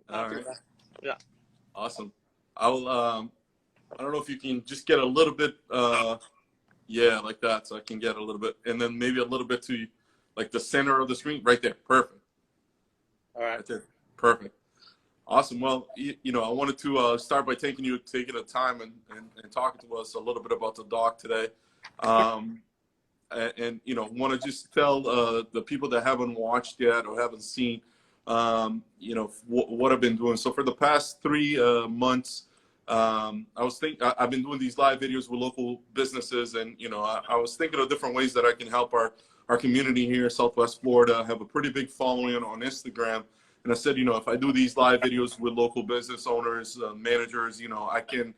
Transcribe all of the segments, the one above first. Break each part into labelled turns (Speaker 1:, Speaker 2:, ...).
Speaker 1: All right.
Speaker 2: Yeah.
Speaker 1: Awesome. I'll I don't know if you can just get a little bit yeah, like that, so I can get a little bit, and then maybe a little bit to like the center of the screen right there. Perfect.
Speaker 2: All right.
Speaker 1: Right there. Perfect. Awesome. Well, I wanted to start by taking the time and talking to us a little bit about the dock today. And want to just tell the people that haven't watched yet or haven't seen, what I've been doing. So for the past 3 months, I've been doing these live videos with local businesses, and I was thinking of different ways that I can help our community here in Southwest Florida. I have a pretty big following on Instagram, and I said, if I do these live videos with local business owners, managers, I can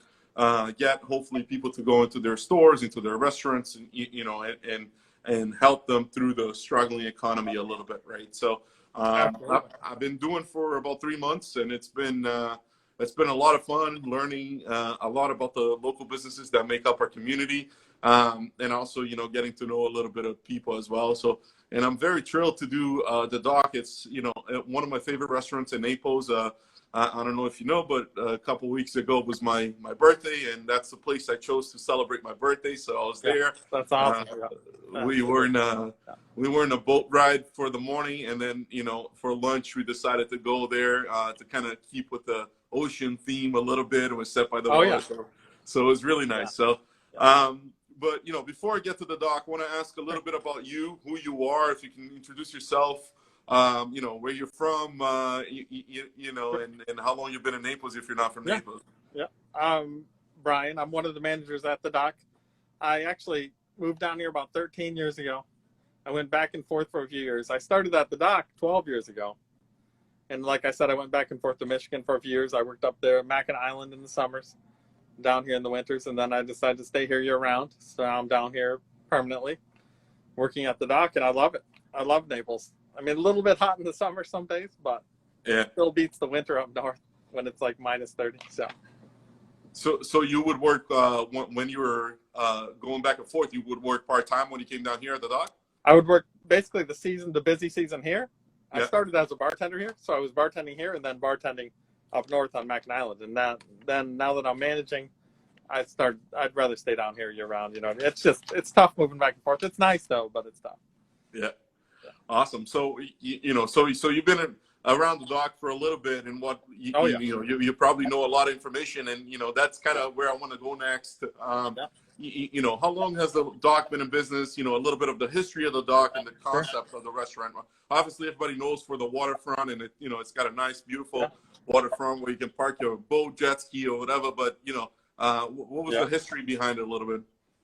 Speaker 1: get hopefully people to go into their stores, into their restaurants, and help them through the struggling economy a little bit, right? So I've been doing for about 3 months, and it's been a lot of fun learning a lot about the local businesses that make up our community, and also getting to know a little bit of people as well. So, and I'm very thrilled to do the dock. It's one of my favorite restaurants in Naples. I don't know if you know, but a couple weeks ago was my birthday, and that's the place I chose to celebrate my birthday. So I was there.
Speaker 2: That's awesome.
Speaker 1: We were in a boat ride for the morning, and then for lunch we decided to go there to kind of keep with the ocean theme a little bit. It was set by the water,
Speaker 2: yeah.
Speaker 1: so it was really nice. So, but before I get to the dock, I want to ask a little bit about you, who you are, if you can introduce yourself. Where you're from, and how long you've been in Naples if you're not from Naples.
Speaker 2: Yeah. Brian, I'm one of the managers at the dock. I actually moved down here about 13 years ago. I went back and forth for a few years. I started at the dock 12 years ago. And like I said, I went back and forth to Michigan for a few years. I worked up there, Mackinac Island in the summers, down here in the winters, and then I decided to stay here year-round. So I'm down here permanently, working at the dock, and I love it. I love Naples. I mean, a little bit hot in the summer some days, but it still beats the winter up north when it's like minus 30.
Speaker 1: So you would work when you were going back and forth. You would work part-time when you came down here at the dock?
Speaker 2: I would work basically the busy season here. I started as a bartender here, so I was bartending here and then bartending up north on Mackinac Island. And now that I'm managing, I'd rather stay down here year-round. It's tough moving back and forth. It's nice though, but it's tough.
Speaker 1: Yeah. Awesome. So so you've been around the dock for a little bit, and you probably know a lot of information, and that's kind of where I want to go next. How long has the dock been in business? A little bit of the history of the dock and the concept of the restaurant. Obviously, everybody knows for the waterfront, and it's got a nice, beautiful waterfront where you can park your boat, jet ski, or whatever. But what was the history behind it a little bit?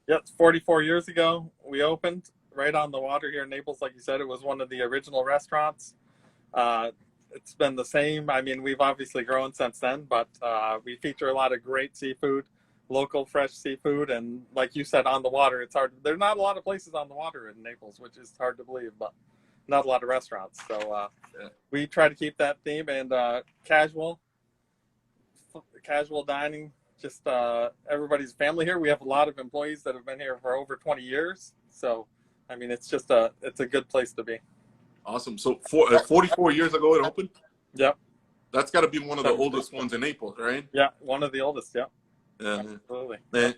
Speaker 2: Yeah, it's 44 years ago we opened. Right on the water here in Naples, like you said, it was one of the original restaurants. It's been the same. I mean, we've obviously grown since then, but we feature a lot of great seafood, local fresh seafood, and like you said, on the water. It's hard. There's not a lot of places on the water in Naples, which is hard to believe, but not a lot of restaurants. So we try to keep that theme and casual dining. Just everybody's family here. We have a lot of employees that have been here for over 20 years. So I mean, it's a good place to be.
Speaker 1: Awesome. So 44 years ago it opened?
Speaker 2: Yep.
Speaker 1: That's got to be one of the oldest ones in Naples, right?
Speaker 2: Yeah, one of the oldest, yeah.
Speaker 1: Absolutely.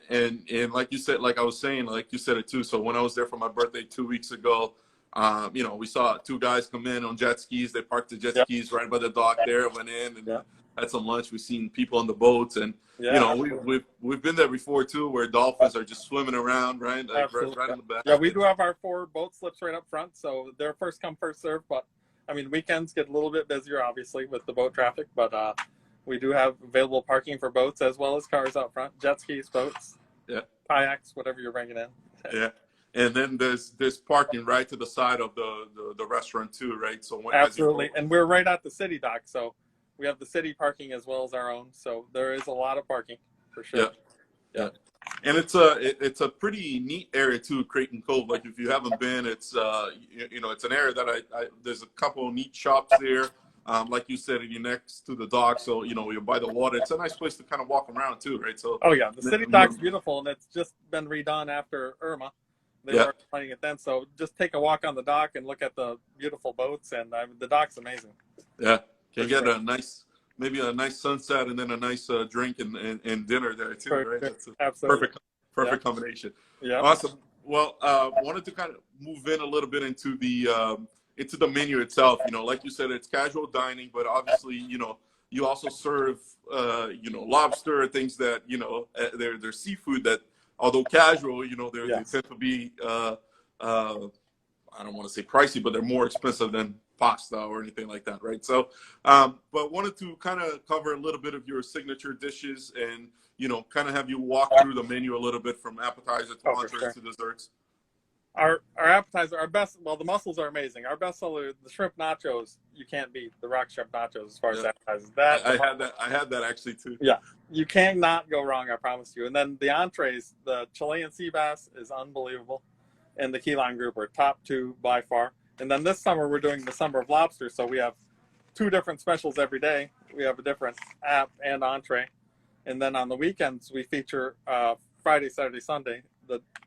Speaker 1: And like you said, like I was saying, like you said it too. So when I was there for my birthday 2 weeks ago, we saw two guys come in on jet skis. They parked the jet skis right by the dock there, went in and had some lunch. We've seen people on the boats, and we've been there before too, where dolphins are just swimming around, right? Like right in the back.
Speaker 2: Yeah, we do have our 4 boat slips right up front, so they're first come, first serve. But I mean, weekends get a little bit busier, obviously, with the boat traffic. But we do have available parking for boats as well as cars out front, jet skis, boats, kayaks, whatever you're bringing in.
Speaker 1: Yeah. And then there's parking right to the side of the restaurant too, right? So
Speaker 2: absolutely, and we're right at the city dock, so we have the city parking as well as our own. So there is a lot of parking for sure.
Speaker 1: Yeah. And it's a pretty neat area too, Crayton Cove. Like if you haven't been, it's it's an area that there's a couple of neat shops there. Like you said, you're next to the dock, so you're by the water. It's a nice place to kind of walk around too, right? So
Speaker 2: the city dock's beautiful, and it's just been redone after Irma. They started playing it then, so just take a walk on the dock and look at the beautiful boats, and the dock's amazing.
Speaker 1: Yeah, can get a nice maybe a nice sunset and then a nice drink and dinner there too, right?
Speaker 2: Perfect.
Speaker 1: That's a
Speaker 2: Absolutely.
Speaker 1: perfect combination.
Speaker 2: Yeah.
Speaker 1: Awesome. Well, wanted to kind of move in a little bit into the menu itself. You know, like you said, it's casual dining, but obviously, you know, you also serve you know, lobster, things that, you know, they're seafood that, although casual, you know, they
Speaker 2: Yes.
Speaker 1: tend to be I don't want to say pricey, but they're more expensive than pasta or anything like that, right? So, but wanted to kind of cover a little bit of your signature dishes and, you know, kind of have you walk through the menu a little bit from appetizer to
Speaker 2: For
Speaker 1: entrees
Speaker 2: sure.
Speaker 1: to desserts.
Speaker 2: Our appetizer, our best. Well, the mussels are amazing. Our best seller, the shrimp nachos, you can't beat the rock shrimp nachos as far as appetizers.
Speaker 1: I had that actually too.
Speaker 2: Yeah, you cannot go wrong. I promise you. And then the entrees, the Chilean sea bass is unbelievable, and the key lime grouper, top two by far. And then this summer we're doing the summer of lobster, so we have 2 different specials every day. We have a different app and entree, and then on the weekends we feature Friday, Saturday, Sunday.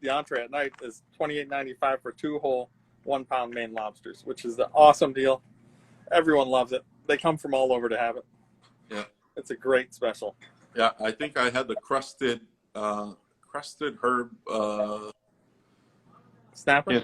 Speaker 2: The entree at night is $28.95 for 2 whole 1-pound Maine lobsters, which is an awesome deal. Everyone loves it. They come from all over to have it.
Speaker 1: Yeah,
Speaker 2: it's a great special.
Speaker 1: yeah. I think I had the crusted herb.
Speaker 2: Snapper?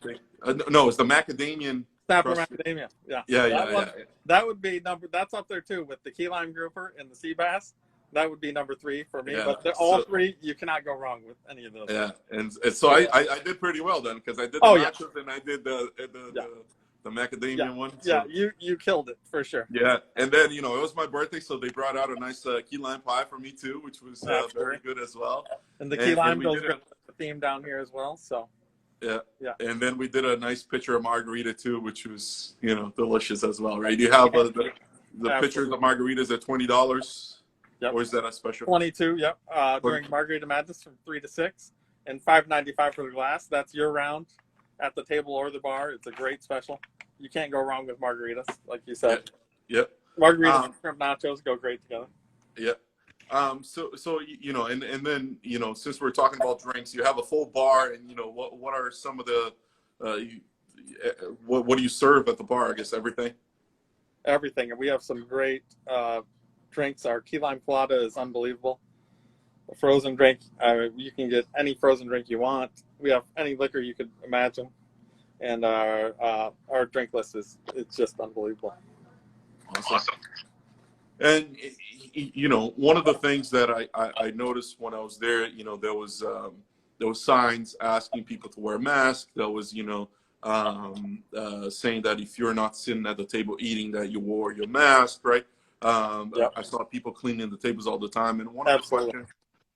Speaker 1: No, it's the macadamian.
Speaker 2: Snapper
Speaker 1: Crusted.
Speaker 2: macadamia. Yeah.
Speaker 1: Yeah.
Speaker 2: That would be that's up there too with the key lime grouper and the sea bass. That would be number 3 for me.
Speaker 1: Yeah.
Speaker 2: But all 3, you cannot go wrong with any of those.
Speaker 1: Yeah, and so I did pretty well then because I did the nachos and I did the macadamia one. So.
Speaker 2: Yeah, you killed it for sure.
Speaker 1: Yeah, and then, you know, it was my birthday, so they brought out a nice key lime pie for me too, which was very good as well.
Speaker 2: And the key lime goes with the theme down here as well. So.
Speaker 1: Yeah. And then we did a nice pitcher of margarita too, which was, you know, delicious as well, right? You have the pitchers of margaritas at $20.
Speaker 2: Yep.
Speaker 1: Or is that a special?
Speaker 2: 22. Yep. During Margarita Madness from 3 to 6, and $5.95 for the glass. That's year round, at the table or the bar. It's a great special. You can't go wrong with margaritas, like you said.
Speaker 1: Yep.
Speaker 2: Margaritas and shrimp nachos go great together.
Speaker 1: Yep. So you know, and then, you know, since we're talking about drinks, you have a full bar, and, you know, what are some of the what do you serve at the bar? I guess everything.
Speaker 2: Everything, and we have some great drinks. Our key lime colada is unbelievable. A frozen drink, you can get any frozen drink you want. We have any liquor you could imagine, and our drink list it's just unbelievable.
Speaker 1: Awesome. And, you know, one of the things that I noticed when I was there, you know, there was signs asking people to wear masks. There was, you know, saying that if you're not sitting at the table eating, that you wore your mask, right? I saw people cleaning the tables all the time. And one of the questions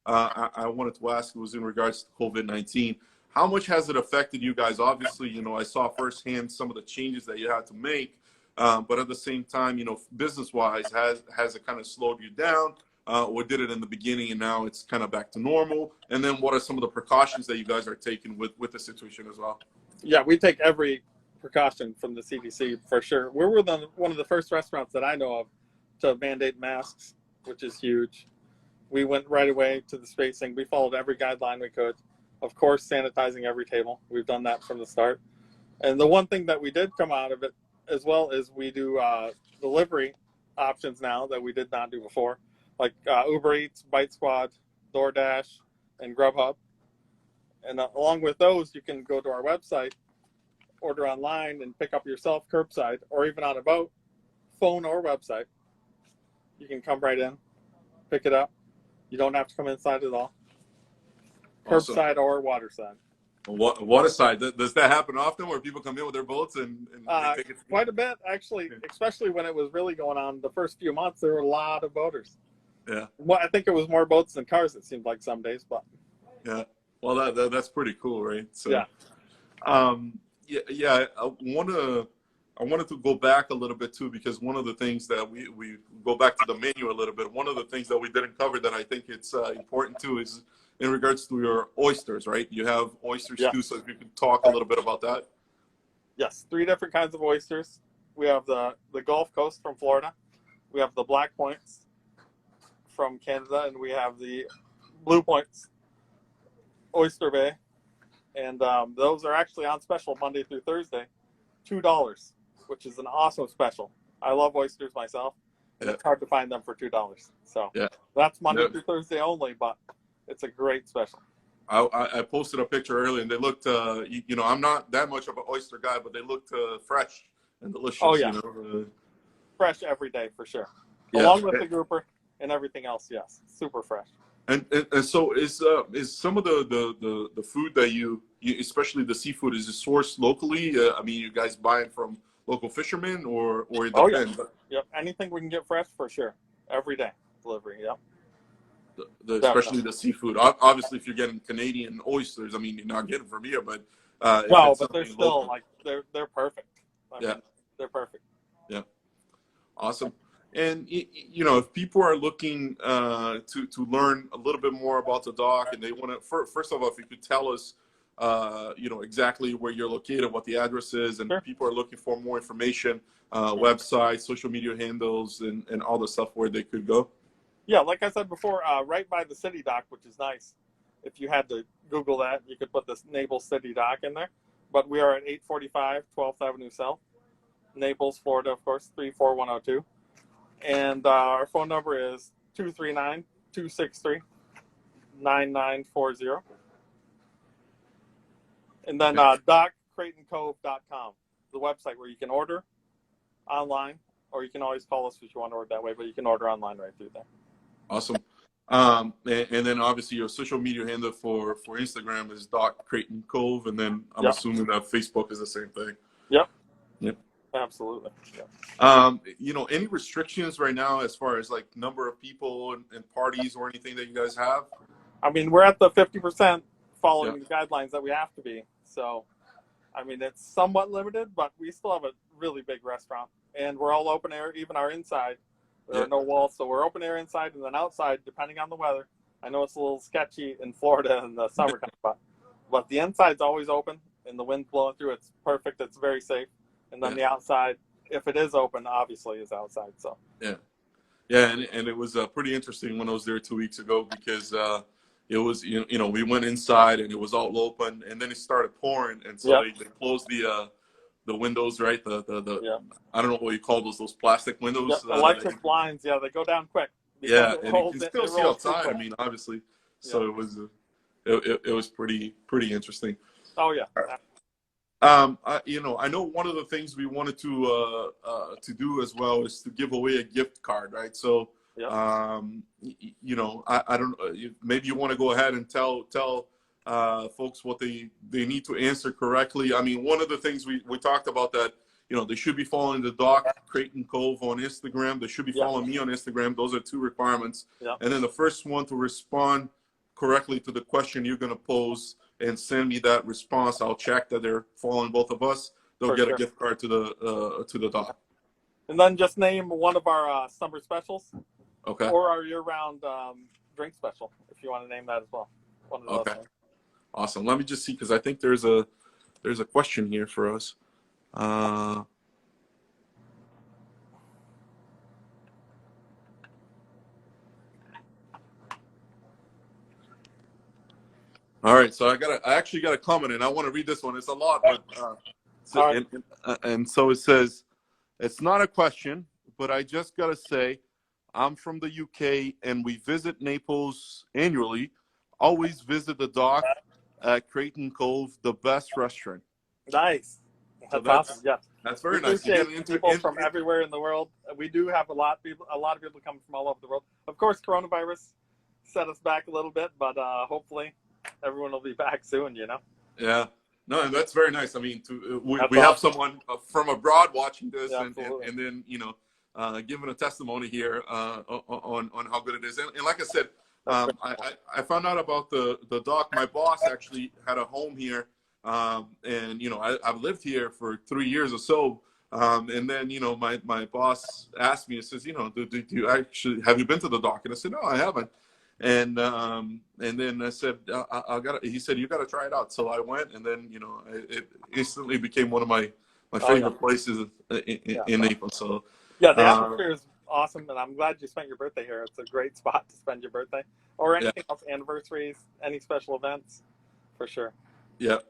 Speaker 1: I wanted to ask was in regards to COVID-19. How much has it affected you guys? Obviously, you know, I saw firsthand some of the changes that you had to make. But at the same time, you know, business-wise, has it kind of slowed you down? Or did it in the beginning and now it's kind of back to normal? And then what are some of the precautions that you guys are taking with the situation as well?
Speaker 2: Yeah, we take every precaution from the CDC for sure. We were one of the first restaurants that I know of to mandate masks, which is huge. We went right away to the spacing. We followed every guideline we could. Of course, sanitizing every table. We've done that from the start. And the one thing that we did come out of it as well is we do delivery options now that we did not do before, like Uber Eats, Bite Squad, DoorDash, and Grubhub. And along with those, you can go to our website, order online, and pick up yourself curbside, or even on a boat, phone or website. You can come right in, pick it up. You don't have to come inside at all.
Speaker 1: Awesome.
Speaker 2: Curbside or waterside.
Speaker 1: Waterside. Does that happen often where people come in with their boats and take it?
Speaker 2: Quite a bit, actually, especially when it was really going on the first few months. There were a lot of boaters.
Speaker 1: Yeah.
Speaker 2: Well, I think it was more boats than cars, it seemed like some days. But
Speaker 1: yeah. Well, that's pretty cool, right? So,
Speaker 2: yeah.
Speaker 1: I wanted to go back a little bit too, because one of the things that we go back to the menu a little bit. One of the things that we didn't cover that I think it's important too is in regards to your oysters, right? You have oysters too, so if you could talk a little bit about that.
Speaker 2: Yes, 3 different kinds of oysters. We have the Gulf Coast from Florida. We have the Black Points from Canada, and we have the Blue Points, Oyster Bay. And those are actually on special Monday through Thursday, $2, which is an awesome special. I love oysters myself.
Speaker 1: Yeah.
Speaker 2: It's hard to find them for $2. So
Speaker 1: Yeah.
Speaker 2: that's Monday
Speaker 1: Yeah.
Speaker 2: through Thursday only, but it's a great special.
Speaker 1: I posted a picture earlier, and they looked, I'm not that much of an oyster guy, but they looked fresh and delicious.
Speaker 2: Oh yeah,
Speaker 1: You know,
Speaker 2: fresh every day for sure.
Speaker 1: yeah.
Speaker 2: Along with the grouper and everything else, yes, super fresh.
Speaker 1: And so is some of the food that you especially the seafood, is it sourced locally? I mean, you guys buy it from local fishermen, or it
Speaker 2: Oh yeah,
Speaker 1: depends?
Speaker 2: yep. Anything we can get fresh for sure. Every day delivery. Yep.
Speaker 1: Especially the seafood. Obviously, if you're getting Canadian oysters, I mean, you're not getting from here, but if
Speaker 2: No,
Speaker 1: it's
Speaker 2: but they're
Speaker 1: something
Speaker 2: still
Speaker 1: local,
Speaker 2: like they're perfect. I
Speaker 1: yeah,
Speaker 2: mean, they're perfect.
Speaker 1: yeah, awesome. And if people are looking to learn a little bit more about the dock, and they want to, first of all, if you could tell us, exactly where you're located, what the address is, and
Speaker 2: Sure.
Speaker 1: people are looking for more information, website, social media handles, and all the stuff where they could go.
Speaker 2: Yeah, like I said before, right by the city dock, which is nice. If you had to Google that, you could put this Naples City Dock in there. But we are at 845 12th Avenue South, Naples, Florida, of course, 34102. And our phone number is 239-263-9940. And then DocCraytonCove.com, the website where you can order online, or you can always call us if you want to order that way, but you can order online right through there.
Speaker 1: Awesome. And then obviously your social media handle for Instagram is Crayton Cove, and then I'm assuming that Facebook is the same thing.
Speaker 2: Yep.
Speaker 1: Yep.
Speaker 2: Absolutely. Yep.
Speaker 1: Any restrictions right now as far as like number of people and parties or anything that you guys have?
Speaker 2: I mean, we're at the 50% following the guidelines that we have to be. So, I mean, it's somewhat limited, but we still have a really big restaurant, and we're all open air, even our inside. There are no walls, so we're open air inside, and then outside, depending on the weather. I know it's a little sketchy in Florida in the summertime, but the inside's always open, and the wind's blowing through. It's perfect. It's very safe. And then the outside, if it is open, obviously is outside. So
Speaker 1: and it was pretty interesting when I was there 2 weeks ago, because it was we went inside and it was all open, and then it started pouring, and so they closed the windows, right? The I don't know what you call those plastic windows.
Speaker 2: Electric blinds, they go down quick.
Speaker 1: Yeah, and you can still see outside. I mean, obviously, so it was it was pretty interesting.
Speaker 2: Oh yeah.
Speaker 1: I know one of the things we wanted to do as well is to give away a gift card, right? So, I don't know, maybe you want to go ahead and tell folks what they need to answer correctly. I mean, one of the things we talked about, that they should be following the Doc Crayton Cove on Instagram. They should be following me on Instagram. Those are 2 requirements. And then the first one to respond correctly to the question you're going to pose and send me that response. I'll check that they're following both of us. They'll get a gift card to the Doc.
Speaker 2: And then just name one of our summer specials.
Speaker 1: Okay.
Speaker 2: Or our year-round drink special, if you want to name that as well. One of those.
Speaker 1: Okay. Awesome. Let me just see, because I think there's a question here for us. All right, so I actually got a comment, and I want to read this one. It's a lot, but and so it says, it's not a question, but I just gotta say, I'm from the UK and we visit Naples annually. Always visit the dock at Crayton Cove, the best restaurant.
Speaker 2: Nice. That's awesome. Yeah,
Speaker 1: that's very nice. You get
Speaker 2: people from everywhere in the world. We do have a lot of people coming from all over the world. Of course, coronavirus set us back a little bit, but hopefully everyone will be back soon.
Speaker 1: Yeah. No, and that's very nice. I mean, we have someone from abroad watching this, and then giving a testimony here on how good it is. And like I said, I found out about the dock. My boss actually had a home here, and I've lived here for 3 years or so. And then my boss asked me, it says, do you actually, have you been to the dock? And I said, no, I haven't. And then I said, he said, you got to try it out. So I went, and then, it instantly became one of my favorite places in Naples. So
Speaker 2: yeah, the atmosphere is awesome. And I'm glad you spent your birthday here. It's a great spot to spend your birthday, or anything else, anniversaries, any special events, for sure.
Speaker 1: Yeah.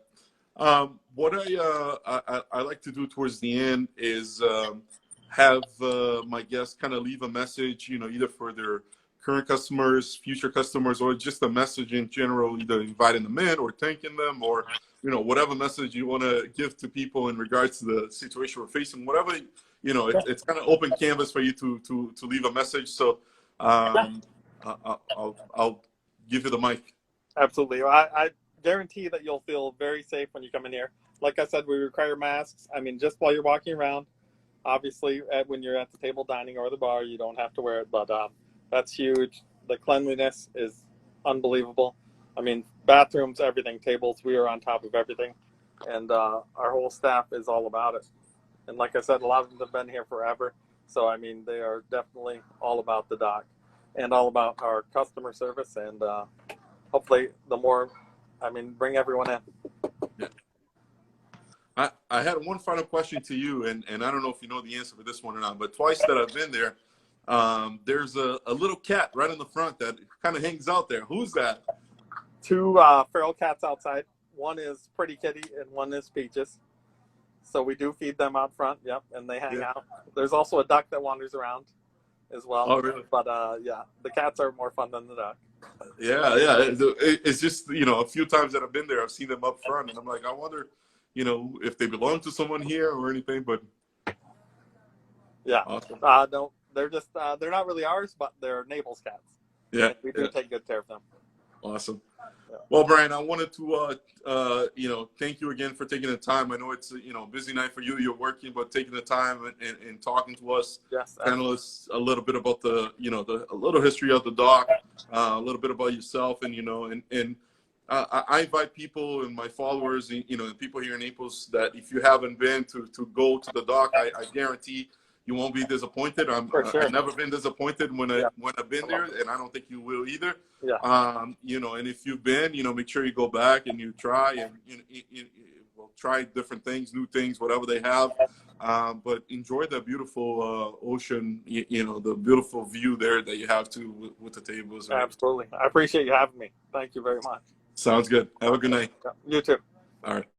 Speaker 1: What I like to do towards the end is have my guests kind of leave a message, you know, either for their current customers, future customers, or just a message in general, either inviting them in or thanking them, or, you know, whatever message you want to give to people in regards to the situation we're facing, whatever, you know, it's kind of open canvas for you to leave a message. So I'll give you the mic.
Speaker 2: Absolutely. I guarantee that you'll feel very safe when you come in here. Like I said, we require masks. I mean, just while you're walking around, obviously when you're at the table dining or the bar, you don't have to wear it, but that's huge. The cleanliness is unbelievable. I mean, bathrooms, everything, tables, we are on top of everything. And our whole staff is all about it. And like I said, a lot of them have been here forever. So, I mean, they are definitely all about the dock and all about our customer service. And hopefully the more, I mean, bring everyone in.
Speaker 1: Yeah. I had one final question to you, and I don't know if you know the answer for this one or not, but twice that I've been there, there's a little cat right in the front that kind of hangs out there. Who's that?
Speaker 2: Two feral cats outside. One is Pretty Kitty and one is Peaches. So we do feed them out front, yep, and they hang out. There's also a duck that wanders around as well.
Speaker 1: Oh, really?
Speaker 2: But yeah, the cats are more fun than the duck.
Speaker 1: Yeah. It's just, you know, a few times that I've been there, I've seen them up front, and I'm like, I wonder, you know, if they belong to someone here or anything. But
Speaker 2: yeah,
Speaker 1: awesome.
Speaker 2: No, they're just they're not really ours, but they're Naples cats.
Speaker 1: Yeah,
Speaker 2: and we do take good care of them.
Speaker 1: Awesome. Yeah. Well, Brian, I wanted to, you know, thank you again for taking the time. I know it's, you know, a busy night for you. You're working, but taking the time and talking to us.
Speaker 2: Yes.
Speaker 1: Tell us a little bit about the, you know, a little history of the dock, a little bit about yourself, and, you know, and I invite people and my followers, you know, people here in Naples, that if you haven't been to go to the dock, I guarantee you won't be disappointed.
Speaker 2: Sure.
Speaker 1: I've never been disappointed when I've been there, and I don't think you will either.
Speaker 2: Yeah.
Speaker 1: You know, and if you've been, you know, make sure you go back and you try and well, try different things, new things, whatever they have. But enjoy the beautiful ocean, you know, the beautiful view there that you have too with the tables. Right?
Speaker 2: Absolutely. I appreciate you having me. Thank you very much.
Speaker 1: Sounds good. Have a good night.
Speaker 2: You too.
Speaker 1: All right.